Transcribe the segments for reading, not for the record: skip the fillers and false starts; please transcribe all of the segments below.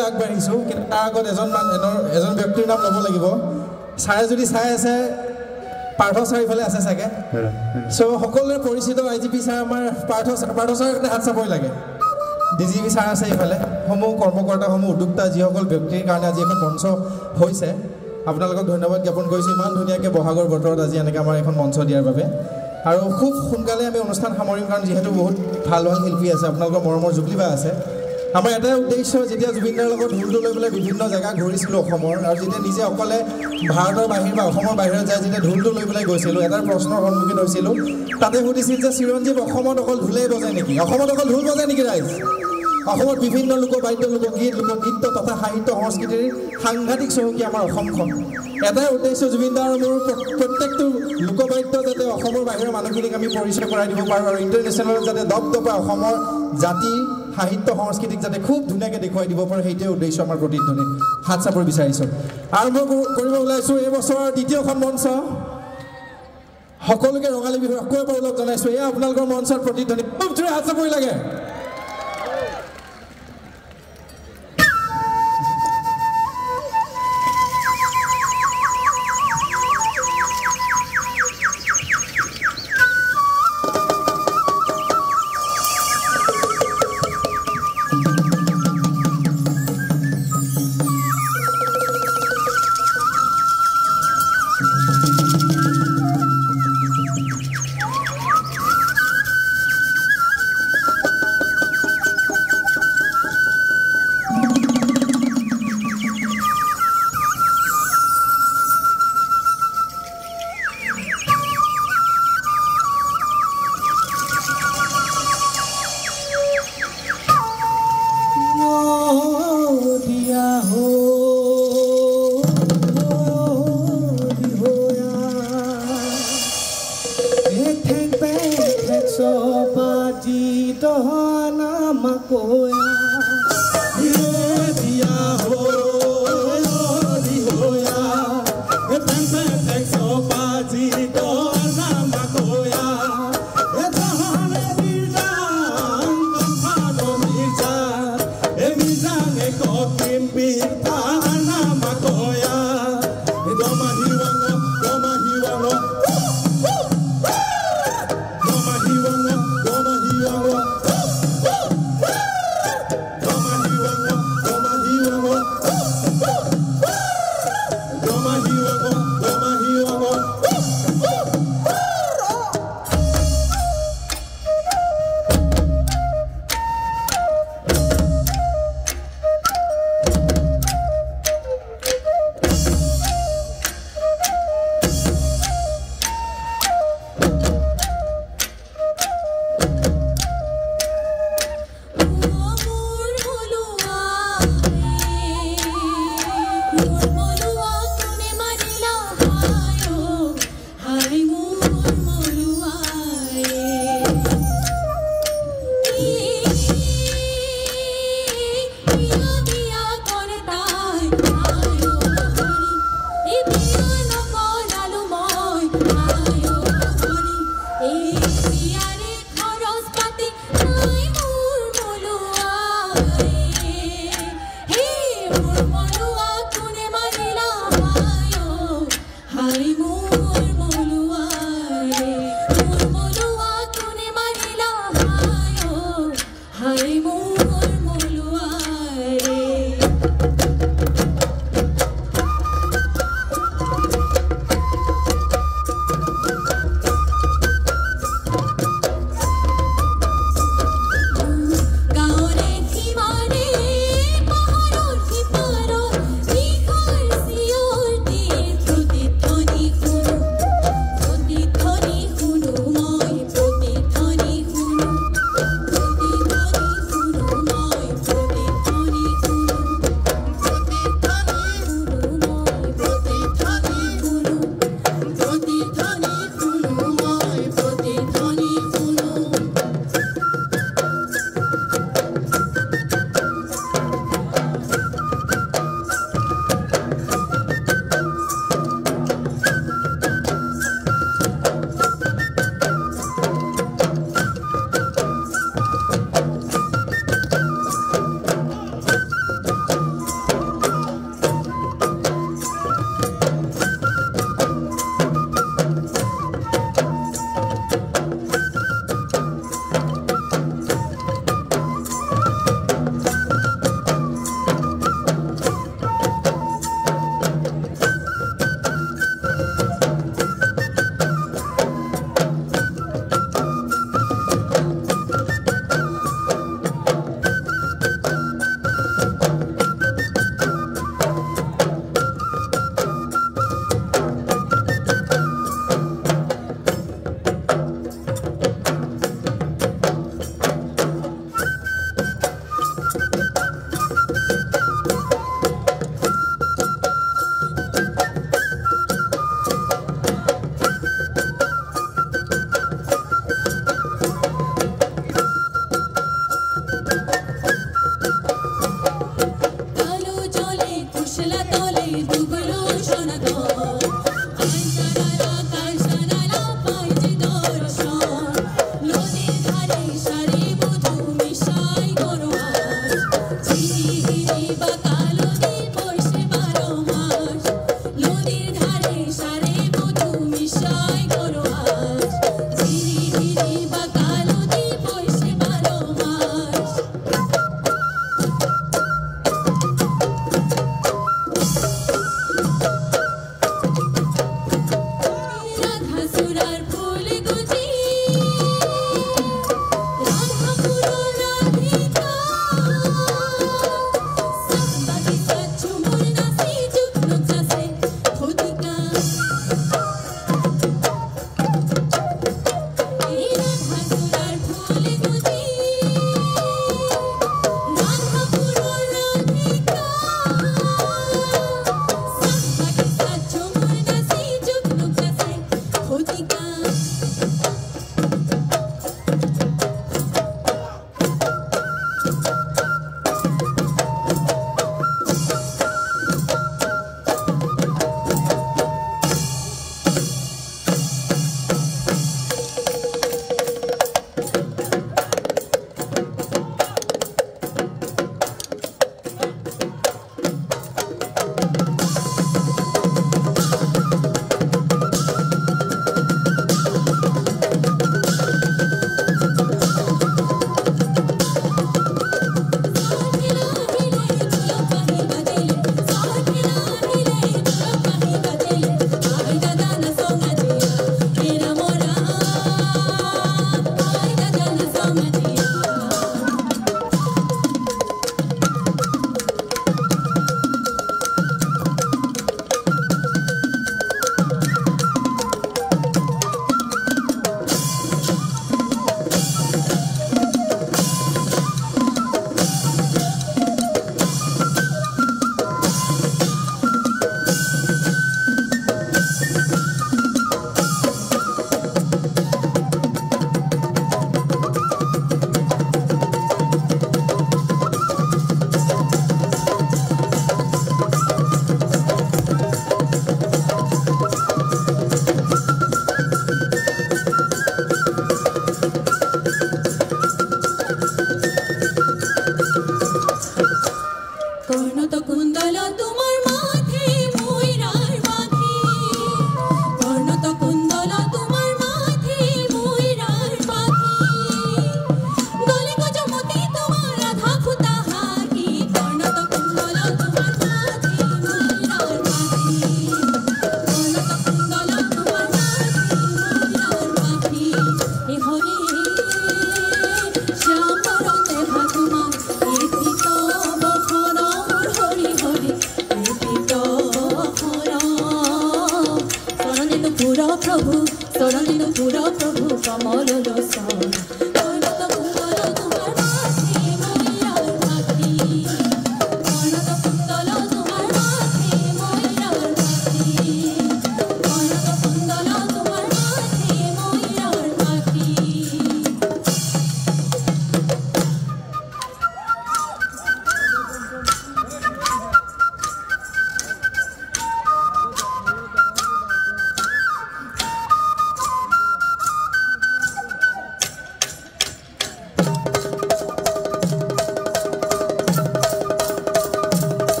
আগবাঢ়িছোঁ কিন্তু তাৰ আগত এজন ব্যক্তিৰ নাম ল'ব লাগিব ছাৰে যদি চাই আছে পাৰ্থ ছাৰ ইফালে আছে চাগে চ' সকলোৰে পৰিচিত IGP ছাৰ আমাৰ পাৰ্থ ছাৰৰ হাত চাপৰি লাগে DGP ছাৰ আছে ইফালে সমূহ কৰ্মকৰ্তাসমূহ উদ্যোক্তা যিসকল ব্যক্তিৰ কাৰণে আজি এখন মঞ্চ হৈছে আপোনালোকক ধন্যবাদ জ্ঞাপন কৰিছোঁ ইমান ধুনীয়াকৈ বহাগৰ বতৰত আজি এনেকৈ আমাৰ এখন মঞ্চ দিয়াৰ বাবে আৰু খুব সোনকালে আমি অনুষ্ঠান সামৰিম কাৰণ যিহেতু বহুত ভাল ভাল শিল্পী আছে আপোনালোকৰ মৰমৰ জুবলিবা আছে আমাৰ এটাই উদ্দেশ্য যেতিয়া জুবিনদাৰ লগত ঢোলটো লৈ পেলাই বিভিন্ন জেগা ঘূৰিছিলোঁ অসমৰ আৰু যেতিয়া নিজে অকলে ভাৰতৰ বাহিৰ বা অসমৰ বাহিৰত যায় যেতিয়া ঢোলটো লৈ পেলাই গৈছিলোঁ এটাৰ প্ৰশ্নৰ সন্মুখীন হৈছিলোঁ তাতে সুধিছিল যে চিৰঞ্জীৱ অসমত অকল ঢোলেই বজায় নেকি অসমত অকল ঢোল বজায় নেকি ৰাইজ অসমত বিভিন্ন লোকবাদ্য লোকগীত লোকনৃত্য তথা সাহিত্য সংস্কৃতিৰ সাংঘাতিক চহকী আমাৰ অসমখন এটাই উদ্দেশ্য জুবিনদাৰ মোৰ প্ৰত্যেকটো লোকবাদ্য যাতে অসমৰ বাহিৰৰ মানুহখিনিক আমি পৰিচয় কৰাই দিব পাৰোঁ আৰু ইণ্টাৰনেশ্যনেলত যাতে দপদপা অসমৰ জাতি সাহিত্য সংস্কৃতিক যাতে খুব ধুনীয়াকৈ দেখুৱাই দিব পাৰোঁ সেইটোৱে উদ্দেশ্য আমাৰ প্ৰতিধ্বনিত হাত চাপৰি বিচাৰিছোঁ আৰম্ভ কৰিব ওলাইছোঁ এই বছৰৰ দ্বিতীয়খন মঞ্চ সকলোকে ৰঙালী বিহুৰ আকৌ এবাৰ লগ জনাইছোঁ এয়া আপোনালোকৰ মঞ্চৰ প্ৰতিধ্বনি খুব জোৰে হাত চাপৰি লাগে Hare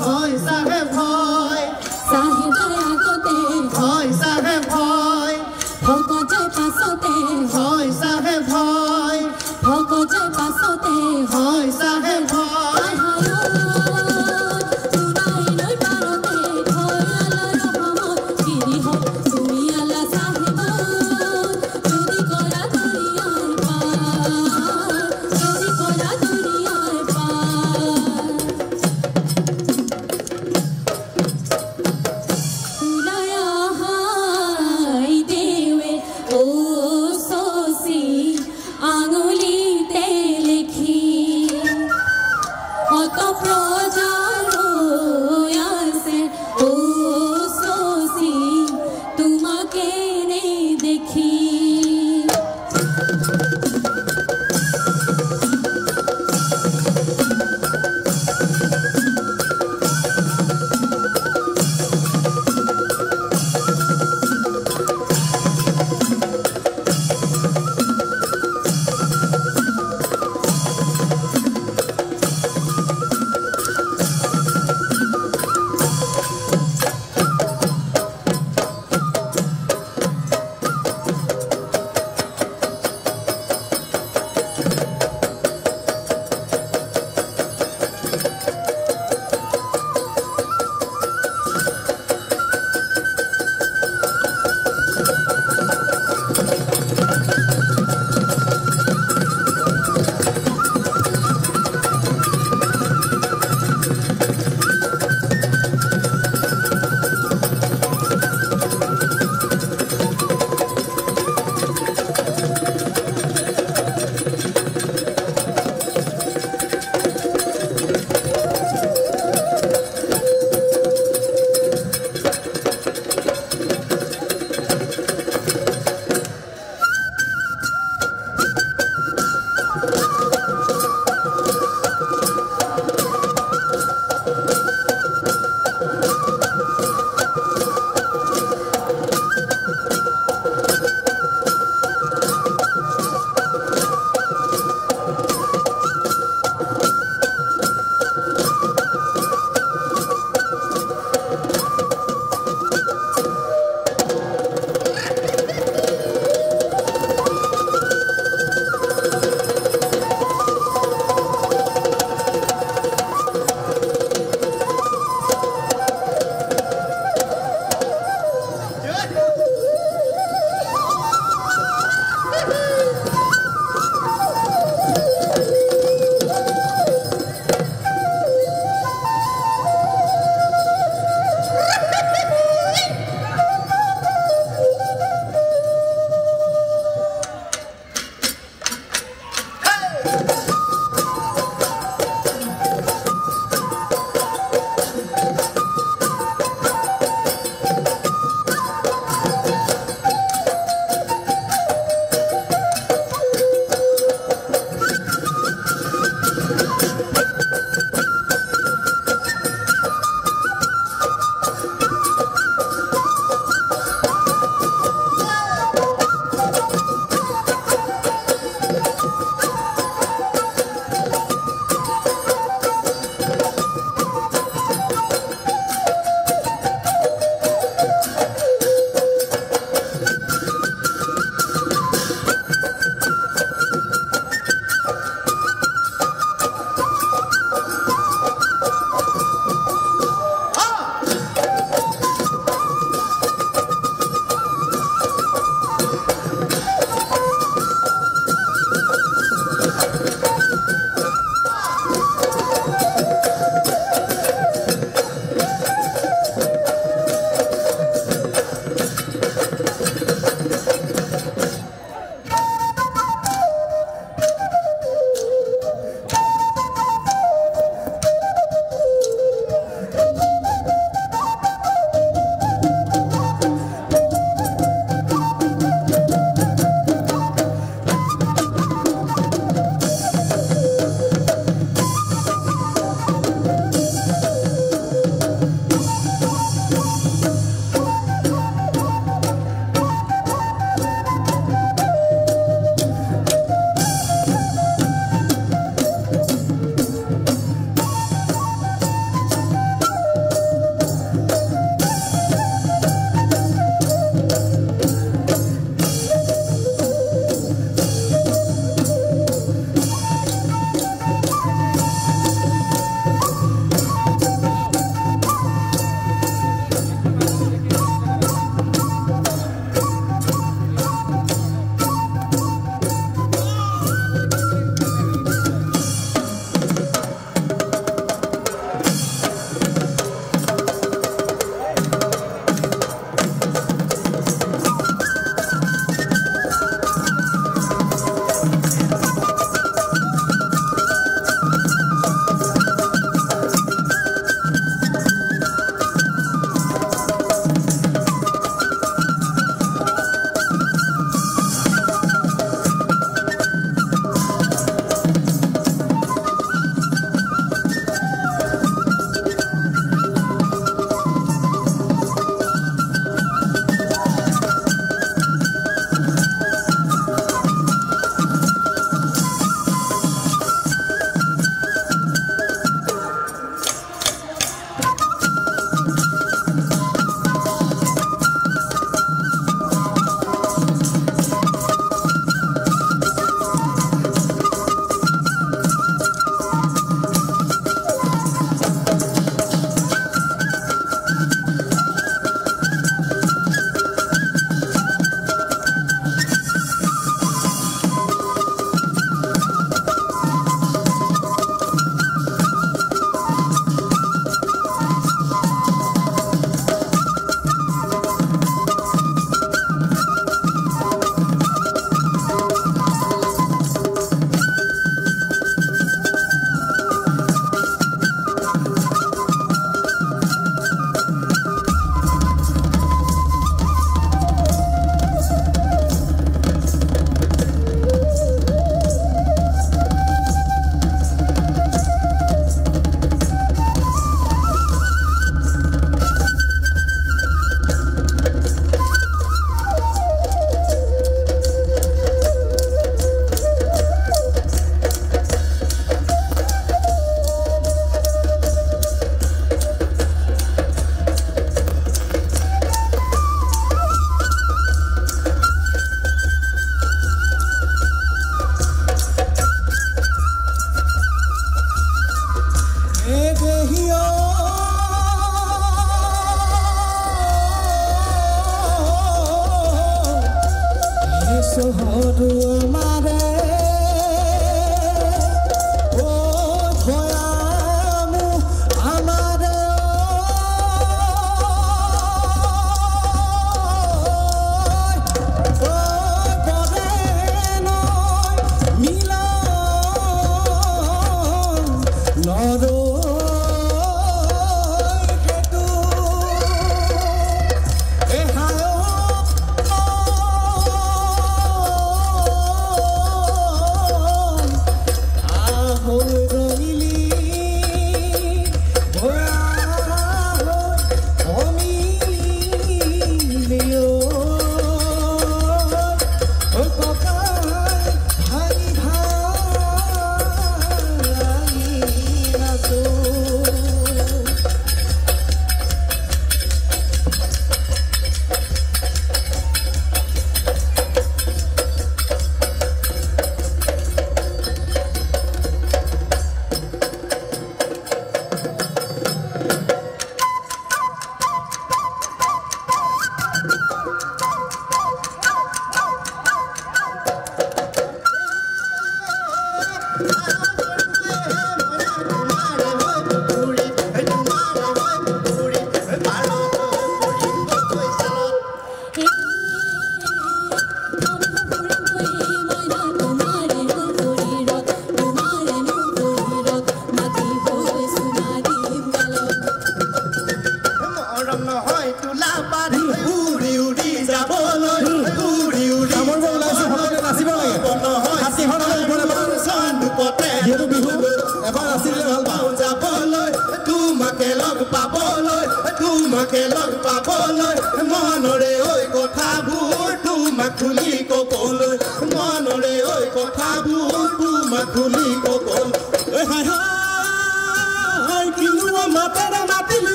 হয় চাহেব হয় চাহেবৰ আগতে হয় চাহেব হয় ভকতৰ পাছতে হয় চাহেব হয় ভকতৰ পাছতে হয় চাহেব হয়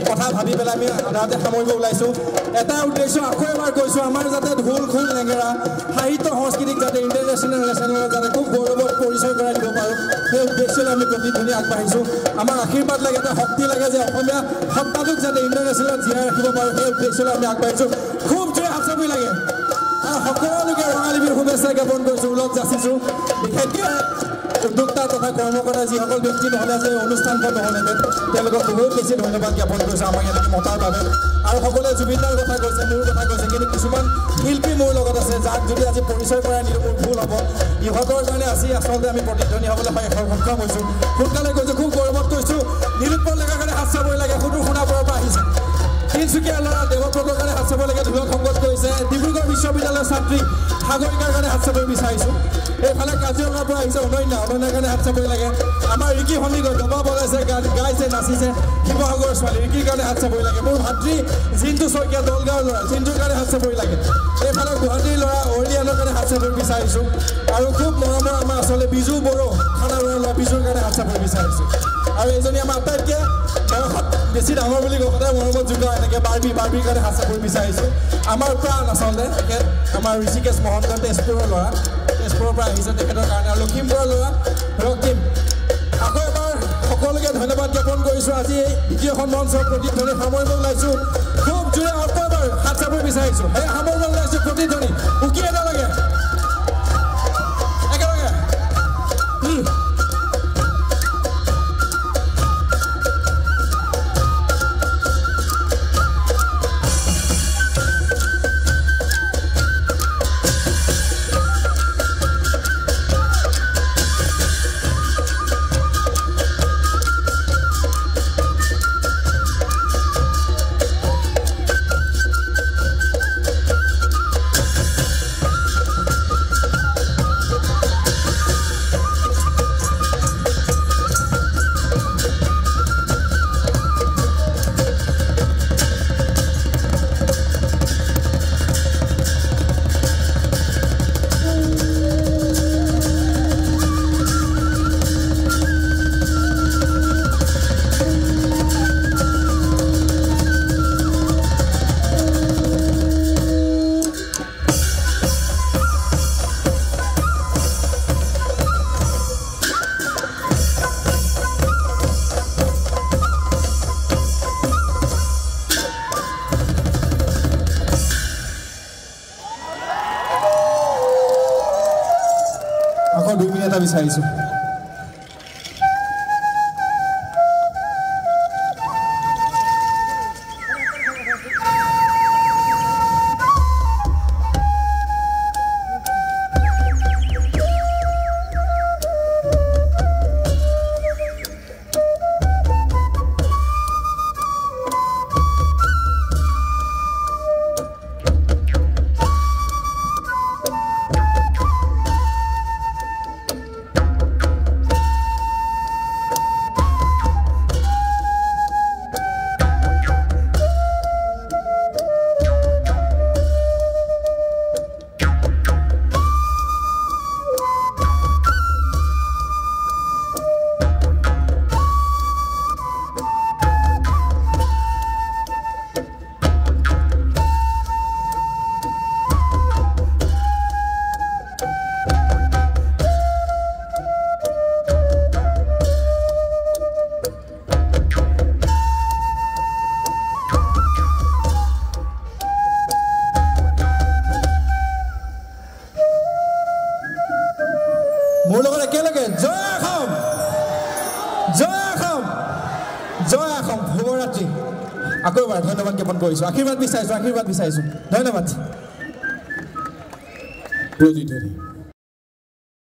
কথা ভাবি পেলাই আমি আধাতে সামৰিব ওলাইছোঁ এটা উদ্দেশ্য আকৌ এবাৰ কৈছোঁ আমাৰ যাতে ঢোল খোল নেগেৰা সাহিত্য সংস্কৃতিক যাতে ইণ্টাৰনেশ্যনেল নেশ্যনেলত যাতে খুব গৌৰৱত পৰিচয় কৰাই দিব পাৰোঁ সেই উদ্দেশ্যলৈ আমি প্ৰতিধ্বনি আগবাঢ়িছোঁ আমাৰ আশীৰ্বাদ লাগে এটা শক্তি লাগে যে অসমীয়া সত্তাটোক যাতে ইণ্টাৰনেশ্যনেলত জীয়াই ৰাখিব পাৰোঁ সেই উদ্দেশ্যলৈ আমি আগবাঢ়িছোঁ খুব জোৰে হাত চাপৰি লাগে আৰু সকলোকে ৰঙালী বিহুৰ শুভেচ্ছা জ্ঞাপন কৰিছোঁ ওলগ যাচিছোঁ বিশেষকৈ উদ্যোক্তা তথা কৰ্মকৰ্তা যিসকল ব্যক্তি নহ'লে যে অনুষ্ঠানখন নহ'লেহেঁতেন তেওঁলোকক বহুত বেছি ধন্যবাদ জ্ঞাপন কৰিছোঁ আমাক এনেকৈ মতাৰ বাবে আৰু সকলোৱে জুবিনদাৰ কথা কৈছে মোৰ কথা কৈছে কিন্তু কিছুমান শিল্পী মোৰ লগত আছে যাক যদি আজি পৰিচয় কৰাই নিদিওঁ মোৰ ভুল হ'ব ইহঁতৰ কাৰণে আজি আচলতে আমি প্ৰতিধ্বনি হ'বলৈ সক্ষম হৈছোঁ সোনকালে কৈছোঁ খুব গৌৰৱত কৈছোঁ নীলোৎপল ডেকাৰ কাৰণে হাত চাবই লাগে সুদূৰ সোণাপুৰৰ পৰা আহিছে তিনিচুকীয়াৰ ল'ৰা দেৱব্ৰতৰ কাৰণে হাত চাব লাগে ধুলক সংগত কৰিছে ডিব্ৰুগড় বিশ্ববিদ্যালয়ৰ ছাত্ৰী সাগৰিকাৰ কাৰণে হাত চাবই বিচাৰিছোঁ এইফালে কাজিৰঙাৰ পৰা আহিছে অনন্যাৰ কাৰণে হাত চাবই লাগে আমাৰ ৰিকি সন্দিকৈ দবা বজাইছে লিখিছে গান গাইছে নাচিছে শিৱসাগৰ ছোৱালী কি কাৰণে হাত চাপৰি লাগে মোৰ ভাতৃ জিন্তু শইকীয়া দলগাঁৱৰ ল'ৰা জিন্তুৰ কাৰণে হাত চাপৰি লাগে এইফালে গুৱাহাটীৰ ল'ৰা অৰিয়ানৰ কাৰণে হাত চাপৰি বিচাৰিছোঁ আৰু খুব মৰমৰ আমাৰ আচলতে বিজু বড়ো খানাবৰৰ ল'ৰা বিজুৰ কাৰণে হাত চাপৰি বিচাৰিছোঁ আৰু এইজনী আমাৰ আটাইতকৈ বয়সত বেছি ডাঙৰ বুলি কওঁ সদায় মৰমত জোকা এনেকৈ বাৰ্বিৰ কাৰণে হাত চাপৰি বিচাৰিছোঁ আমাৰ প্ৰাণ আচলতে তেখেত আমাৰ ঋষিকেশ মহন্ত তেজপুৰৰ ল'ৰা তেজপুৰৰ পৰা আহিছে তেখেতৰ কাৰণে আৰু লখিমপুৰৰ ল'ৰা ৰক্তিম আকৌ এবাৰ সকলোকে ধন্যবাদ জ্ঞাপন কৰিছোঁ আজি এই দ্বিতীয়খন মঞ্চৰ প্ৰতিধ্বনি সামৰিব ওলাইছোঁ খুব জোৰে আকৌ এবাৰ হাত চাপৰি বিচাৰিছোঁ সেই সামৰিব ওলাইছোঁ প্ৰতিধ্বনি উকি এটা লাগে একেলগে আকৌ 2 মিনিট এটা বিচাৰিছোঁ মোৰ লগত একেলগে জয় অসম জয় অসম জয় অসম শুভৰাত্ৰি আকৌ এবাৰ ধন্যবাদ জ্ঞাপন কৰিছোঁ আশীৰ্বাদ বিচাৰিছোঁ ধন্যবাদ প্ৰতিধ্বনি